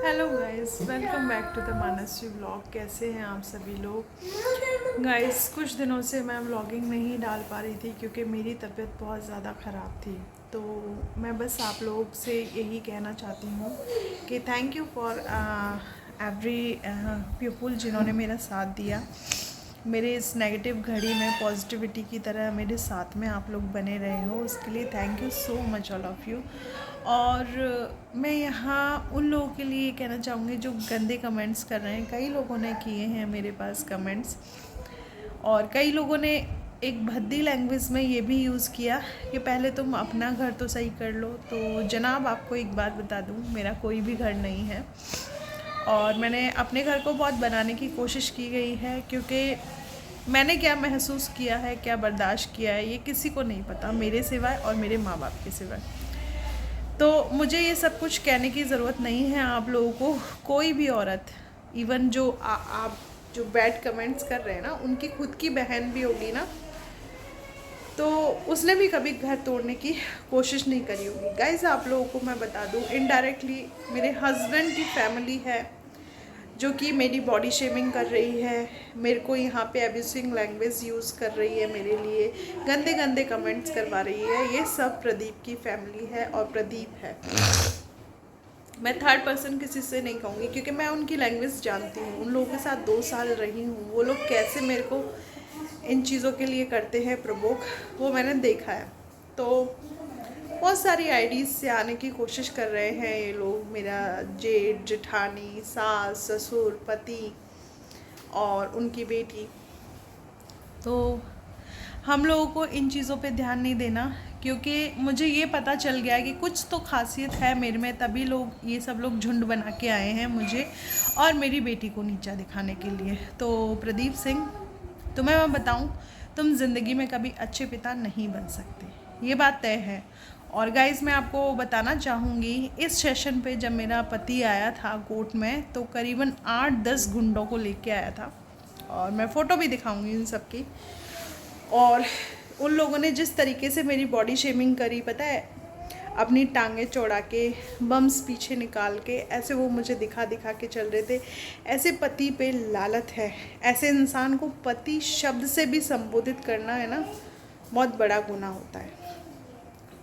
Hello guys, welcome back to the Manasvi vlog. कैसे हैं आप सभी लोग। गाइस, कुछ दिनों से मैं व्लॉगिंग नहीं डाल पा रही थी क्योंकि मेरी तबीयत बहुत ज़्यादा ख़राब थी। तो मैं बस आप लोग से यही कहना चाहती हूँ कि thank you for every people जिन्होंने मेरा साथ दिया। मेरे इस नेगेटिव घड़ी में पॉजिटिविटी की तरह मेरे साथ में आप लोग बने रहे हो, उसके लिए thank you so much all of you. और मैं यहाँ उन लोगों के लिए कहना चाहूँगी जो गंदे कमेंट्स कर रहे हैं। कई लोगों ने किए हैं मेरे पास कमेंट्स, और कई लोगों ने एक भद्दी लैंग्वेज में ये भी यूज़ किया कि पहले तुम अपना घर तो सही कर लो। तो जनाब, आपको एक बात बता दूँ, मेरा कोई भी घर नहीं है और मैंने अपने घर को बहुत बनाने की कोशिश की गई है, क्योंकि मैंने क्या महसूस किया है, क्या बर्दाश्त किया है, ये किसी को नहीं पता मेरे सिवाय और मेरे माँ बाप के सिवाय। तो मुझे ये सब कुछ कहने की ज़रूरत नहीं है आप लोगों को। कोई भी औरत, इवन जो आप जो बैड कमेंट्स कर रहे हैं ना, उनकी खुद की बहन भी होगी ना, तो उसने भी कभी घर तोड़ने की कोशिश नहीं करी होगी। गाइस, आप लोगों को मैं बता दूं, इनडायरेक्टली मेरे हस्बैंड की फैमिली है जो कि मेरी बॉडी शेमिंग कर रही है, मेरे को यहाँ पे अब्यूसिंग लैंग्वेज यूज़ कर रही है, मेरे लिए गंदे गंदे कमेंट्स करवा रही है। ये सब प्रदीप की फैमिली है और प्रदीप है। मैं थर्ड पर्सन किसी से नहीं कहूँगी क्योंकि मैं उनकी लैंग्वेज जानती हूँ, उन लोगों के साथ 2 साल रही हूँ। वो लोग कैसे मेरे को इन चीज़ों के लिए करते हैं प्रवोक, वो मैंने देखा है। तो बहुत सारी आईडीज़ से आने की कोशिश कर रहे हैं ये लोग, मेरा जेठ जेठानी, सास ससुर, पति और उनकी बेटी। तो हम लोगों को इन चीज़ों पे ध्यान नहीं देना, क्योंकि मुझे ये पता चल गया कि कुछ तो खासियत है मेरे में, तभी लोग ये सब लोग झुंड बना के आए हैं मुझे और मेरी बेटी को नीचा दिखाने के लिए। तो प्रदीप सिंह, तुम्हें मैं बताऊं, तुम ज़िंदगी में कभी अच्छे पिता नहीं बन सकते, ये बात तय है। और गाइज़, मैं आपको बताना चाहूँगी, इस सेशन पे जब मेरा पति आया था कोर्ट में, तो करीबन 8-10 गुंडों को लेके आया था, और मैं फ़ोटो भी दिखाऊंगी इन सब की। और उन लोगों ने जिस तरीके से मेरी बॉडी शेमिंग करी, पता है, अपनी टांगें चौड़ा के, बम्स पीछे निकाल के, ऐसे वो मुझे दिखा दिखा के चल रहे थे। ऐसे पति पे लालत है, ऐसे इंसान को पति शब्द से भी संबोधित करना है ना, बहुत बड़ा गुनाह होता है।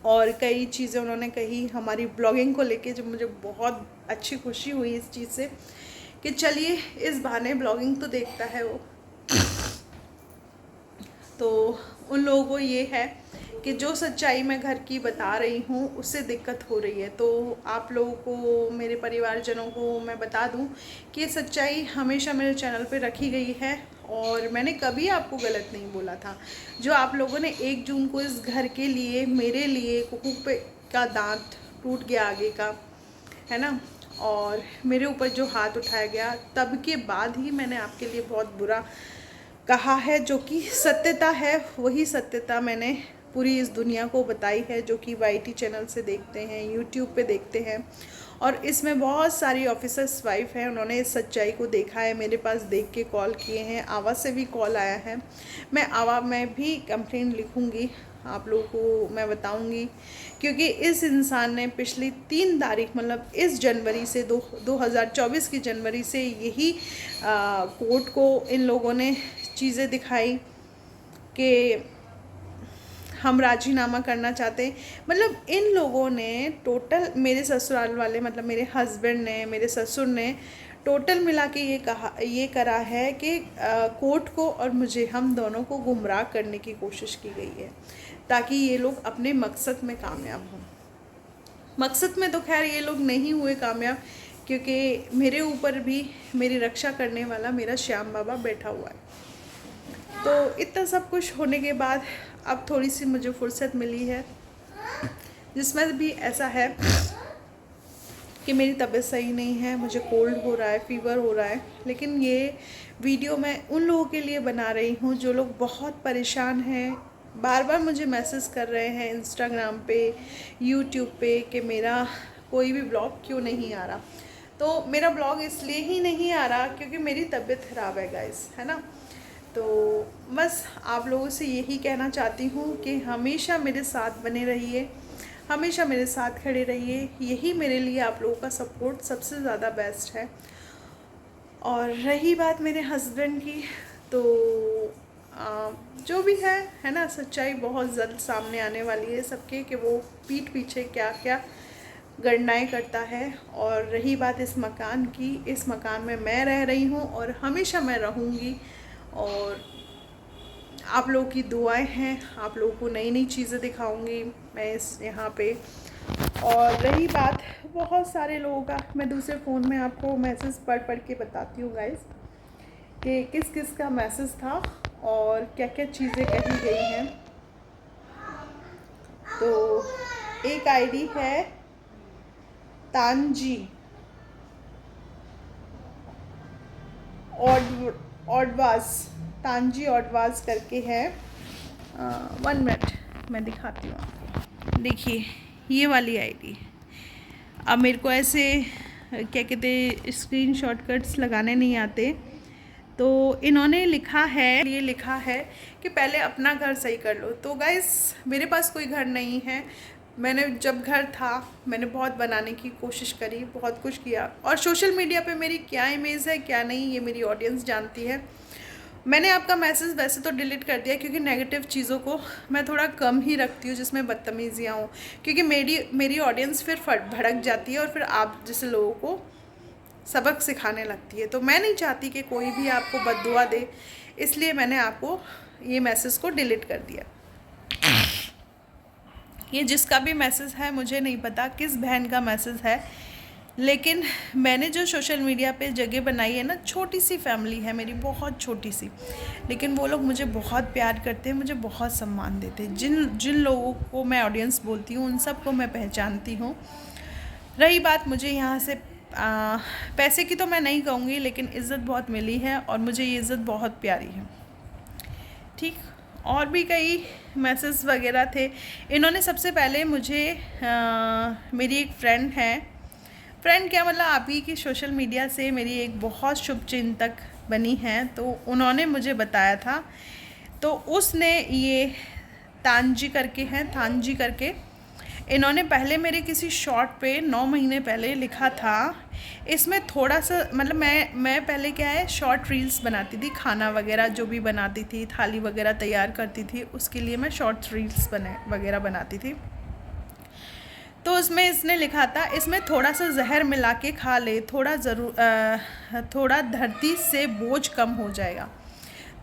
और कई चीज़ें उन्होंने कही हमारी ब्लॉगिंग को लेके, जो मुझे बहुत अच्छी खुशी हुई इस चीज़ से कि चलिए इस बहाने ब्लॉगिंग तो देखता है वो। तो उन लोगों को ये है कि जो सच्चाई मैं घर की बता रही हूँ उससे दिक्कत हो रही है। तो आप लोगों को, मेरे परिवारजनों को मैं बता दूँ कि ये सच्चाई हमेशा मेरे चैनल पे रखी गई है और मैंने कभी आपको गलत नहीं बोला था। जो आप लोगों ने 1 जून को इस घर के लिए, मेरे लिए, कुकू पे का दांत टूट गया आगे का, है ना, और मेरे ऊपर जो हाथ उठाया गया, तब के बाद ही मैंने आपके लिए बहुत बुरा कहा है, जो कि सत्यता है। वही सत्यता मैंने पूरी इस दुनिया को बताई है, जो कि वाईटी चैनल से देखते हैं, यूट्यूब पे देखते हैं। और इसमें बहुत सारी ऑफिसर्स वाइफ हैं, उन्होंने इस सच्चाई को देखा है, मेरे पास देख के कॉल किए हैं। आवा से भी कॉल आया है। मैं आवा में भी कंप्लेंट लिखूँगी, आप लोगों को मैं बताऊंगी, क्योंकि इस इंसान ने पिछली 3 तारीख, मतलब इस जनवरी से 2024 की जनवरी से यही कोर्ट को इन लोगों ने चीज़ें दिखाई कि हम राजीनामा करना चाहते हैं। मतलब इन लोगों ने टोटल, मेरे ससुराल वाले, मतलब मेरे हस्बैंड ने, मेरे ससुर ने टोटल मिला के ये करा है कि कोर्ट को और मुझे, हम दोनों को गुमराह करने की कोशिश की गई है, ताकि ये लोग अपने मकसद में कामयाब हों। मकसद में तो खैर ये लोग नहीं हुए कामयाब, क्योंकि मेरे ऊपर भी मेरी रक्षा करने वाला मेरा श्याम बाबा बैठा हुआ है। तो इतना सब कुछ होने के बाद अब थोड़ी सी मुझे फुर्सत मिली है, जिसमें भी ऐसा है कि मेरी तबीयत सही नहीं है, मुझे कोल्ड हो रहा है, फीवर हो रहा है। लेकिन ये वीडियो मैं उन लोगों के लिए बना रही हूँ जो लोग बहुत परेशान हैं, बार बार मुझे मैसेज कर रहे हैं इंस्टाग्राम पे, यूट्यूब पे, कि मेरा कोई भी ब्लॉग क्यों नहीं आ रहा। तो मेरा ब्लॉग इसलिए ही नहीं आ रहा क्योंकि मेरी तबीयत ख़राब है गाइस, है ना। तो बस आप लोगों से यही कहना चाहती हूँ कि हमेशा मेरे साथ बने रहिए। हमेशा मेरे साथ खड़े रहिए, यही मेरे लिए आप लोगों का सपोर्ट सबसे ज़्यादा बेस्ट है। और रही बात मेरे हस्बैंड की, तो जो भी है ना, सच्चाई बहुत जल्द सामने आने वाली है सबके, कि वो पीठ पीछे क्या क्या गणनाएं करता है। और रही बात इस मकान की, इस मकान में मैं रह रही हूँ और हमेशा मैं रहूँगी। और आप लोगों की दुआएं हैं, आप लोगों को नई नई चीज़ें दिखाऊंगी मैं इस यहाँ पे। और रही बात बहुत सारे लोगों का, मैं दूसरे फ़ोन में आपको मैसेज पढ़ के बताती हूँ गाइस कि किस किस का मैसेज था और क्या क्या चीज़ें कही गई हैं। तो एक आईडी है तानजी ऑडवाज, तानजी ऑडवाज करके है। 1 मिनट मैं दिखाती हूँ आपको। देखिए ये वाली आईडी। अब मेरे को ऐसे क्या कहते स्क्रीन शॉर्टकट्स लगाने नहीं आते, तो इन्होंने लिखा है, ये लिखा है कि पहले अपना घर सही कर लो। तो गाइस मेरे पास कोई घर नहीं है। मैंने जब घर था मैंने बहुत बनाने की कोशिश करी, बहुत कुछ किया। और सोशल मीडिया पे मेरी क्या इमेज है क्या नहीं, ये मेरी ऑडियंस जानती है। मैंने आपका मैसेज वैसे तो डिलीट कर दिया, क्योंकि नेगेटिव चीज़ों को मैं थोड़ा कम ही रखती हूँ जिसमें बदतमीज़ियाँ हों, क्योंकि मेरी ऑडियंस फिर भड़क जाती है और फिर आप जैसे लोगों को सबक सिखाने लगती है। तो मैं नहीं चाहती कि कोई भी आपको बद्दुआ दे, इसलिए मैंने आपको ये मैसेज को डिलीट कर दिया। ये जिसका भी मैसेज है, मुझे नहीं पता किस बहन का मैसेज है, लेकिन मैंने जो सोशल मीडिया पे जगह बनाई है ना, छोटी सी फैमिली है मेरी, बहुत छोटी सी, लेकिन वो लोग मुझे बहुत प्यार करते हैं, मुझे बहुत सम्मान देते हैं। जिन जिन लोगों को मैं ऑडियंस बोलती हूँ उन सबको मैं पहचानती हूँ। रही बात मुझे यहाँ से पैसे की, तो मैं नहीं कहूँगी, लेकिन इज़्ज़त बहुत मिली है और मुझे ये इज़्ज़त बहुत प्यारी है। ठीक, और भी कई मैसेज वगैरह थे। इन्होंने सबसे पहले मुझे मेरी एक फ्रेंड है, फ्रेंड क्या मतलब आप ही की सोशल मीडिया से मेरी एक बहुत शुभचिंतक बनी है, तो उन्होंने मुझे बताया था। तो उसने ये तानजी करके हैं, तानजी करके, इन्होंने पहले मेरे किसी शॉर्ट पे 9 महीने पहले लिखा था। इसमें थोड़ा सा मतलब मैं पहले क्या है, शॉर्ट रील्स बनाती थी, खाना वगैरह जो भी बनाती थी, थाली वगैरह तैयार करती थी, उसके लिए मैं शॉर्ट रील्स वगैरह बनाती थी। तो उसमें इसने लिखा था, इसमें थोड़ा सा जहर मिला के खा ले, थोड़ा धरती से बोझ कम हो जाएगा।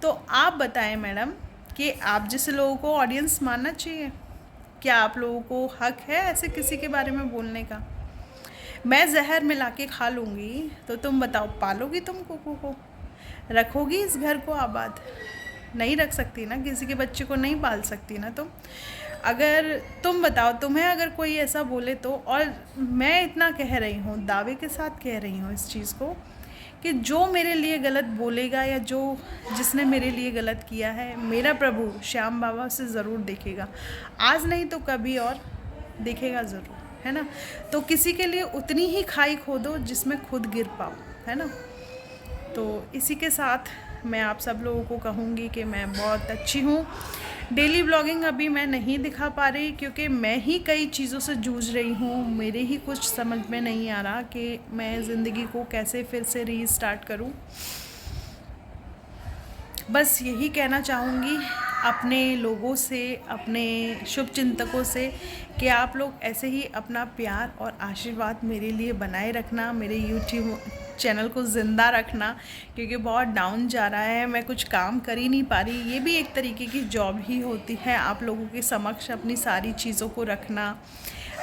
तो आप बताएं मैडम कि आप जैसे लोगों को ऑडियंस मानना चाहिए? क्या आप लोगों को हक है ऐसे किसी के बारे में बोलने का? मैं जहर मिला के खा लूँगी तो तुम बताओ, पालोगी तुम कुकू को? रखोगी इस घर को आबाद? नहीं रख सकती ना, किसी के बच्चे को नहीं पाल सकती ना तुम। अगर तुम बताओ, तुम्हें अगर कोई ऐसा बोले तो, और मैं इतना कह रही हूँ, दावे के साथ कह रही हूँ इस चीज़ को, कि जो मेरे लिए गलत बोलेगा या जिसने मेरे लिए गलत किया है, मेरा प्रभु श्याम बाबा से ज़रूर देखेगा, आज नहीं तो कभी और देखेगा ज़रूर, है ना। तो किसी के लिए उतनी ही खाई खोदो जिसमें खुद गिर पाओ, है ना। तो इसी के साथ मैं आप सब लोगों को कहूँगी कि मैं बहुत अच्छी हूँ। डेली व्लॉगिंग अभी मैं नहीं दिखा पा रही, क्योंकि मैं ही कई चीज़ों से जूझ रही हूँ। मेरे ही कुछ समझ में नहीं आ रहा कि मैं ज़िंदगी को कैसे फिर से रीस्टार्ट करूँ। बस यही कहना चाहूँगी अपने लोगों से, अपने शुभचिंतकों से, कि आप लोग ऐसे ही अपना प्यार और आशीर्वाद मेरे लिए बनाए रखना, मेरे यूट्यूब चैनल को ज़िंदा रखना, क्योंकि बहुत डाउन जा रहा है, मैं कुछ काम कर ही नहीं पा रही। ये भी एक तरीके की जॉब ही होती है, आप लोगों के समक्ष अपनी सारी चीज़ों को रखना,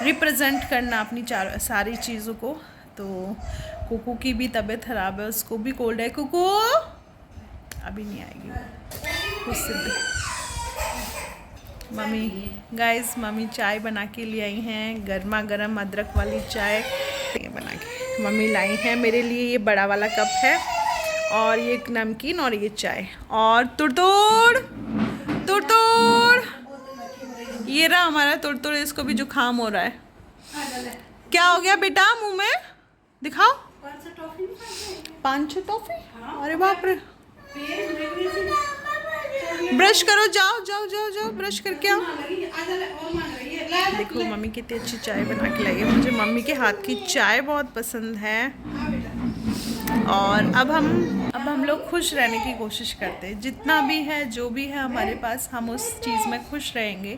रिप्रेजेंट करना अपनी सारी चीज़ों को। तो कुकू की भी तबीयत ख़राब है, उसको भी कोल्ड है। कुकू अभी नहीं आएगी कुछ से। मम्मी गाइस, मम्मी चाय बना के ले आई हैं, गर्मा गर्म अदरक वाली चाय बना के मम्मी लाई हैं मेरे लिए। ये बड़ा वाला कप है, और ये नमकीन, और ये चाय, और तुड़तुड़ तुड़तुड़, ये रहा हमारा तुड़तुड़, इसको भी जुकाम हो रहा है। क्या हो गया बेटा, मुंह में दिखाओ। 5 टॉफी, अरे बाप रे। ब्रश करो, जाओ जाओ जाओ जाओ, ब्रश करके आओ। देखो मम्मी कितनी अच्छी चाय बना के लाई है। मुझे मम्मी के हाथ की चाय बहुत पसंद है। और अब हम लोग खुश रहने की कोशिश करते हैं। जितना भी है, जो भी है हमारे पास, हम उस चीज़ में खुश रहेंगे।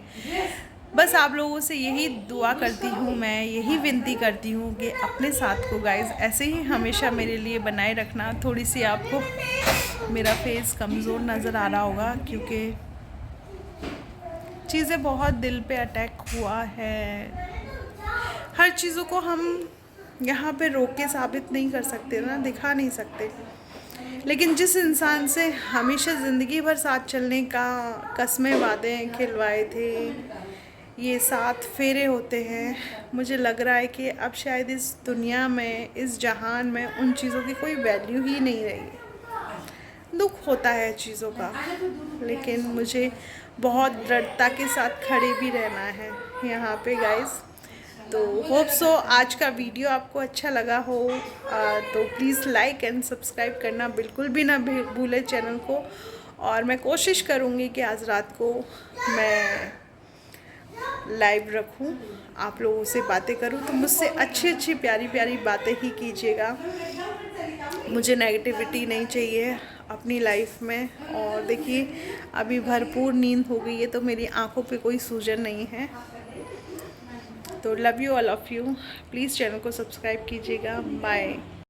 बस आप लोगों से यही दुआ करती हूँ, मैं यही विनती करती हूँ कि अपने साथ को गाइस ऐसे ही हमेशा मेरे लिए बनाए रखना। थोड़ी सी आपको मेरा फेस कमज़ोर नज़र आ रहा होगा क्योंकि चीज़ें बहुत दिल पे अटैक हुआ है। हर चीज़ों को हम यहाँ पे रोक के साबित नहीं कर सकते ना, दिखा नहीं सकते। लेकिन जिस इंसान से हमेशा ज़िंदगी भर साथ चलने का कस्में वादे खिलवाए थे, ये 7 फेरे होते हैं, मुझे लग रहा है कि अब शायद इस दुनिया में, इस जहान में उन चीज़ों की कोई वैल्यू ही नहीं रही। दुख होता है चीज़ों का, लेकिन मुझे बहुत दृढ़ता के साथ खड़े भी रहना है यहाँ पे गाइस। तो होप सो आज का वीडियो आपको अच्छा लगा हो, तो प्लीज़ लाइक एंड सब्सक्राइब करना बिल्कुल भी ना भूले चैनल को। और मैं कोशिश करूँगी कि आज रात को मैं लाइव रखूं, आप लोगों से बातें करूं, तो मुझसे अच्छी अच्छी प्यारी प्यारी बातें ही कीजिएगा। मुझे नेगेटिविटी नहीं चाहिए अपनी लाइफ में। और देखिए अभी भरपूर नींद हो गई है, तो मेरी आंखों पे कोई सूजन नहीं है। तो love you, all of you. Please channel को सब्सक्राइब कीजिएगा। बाय।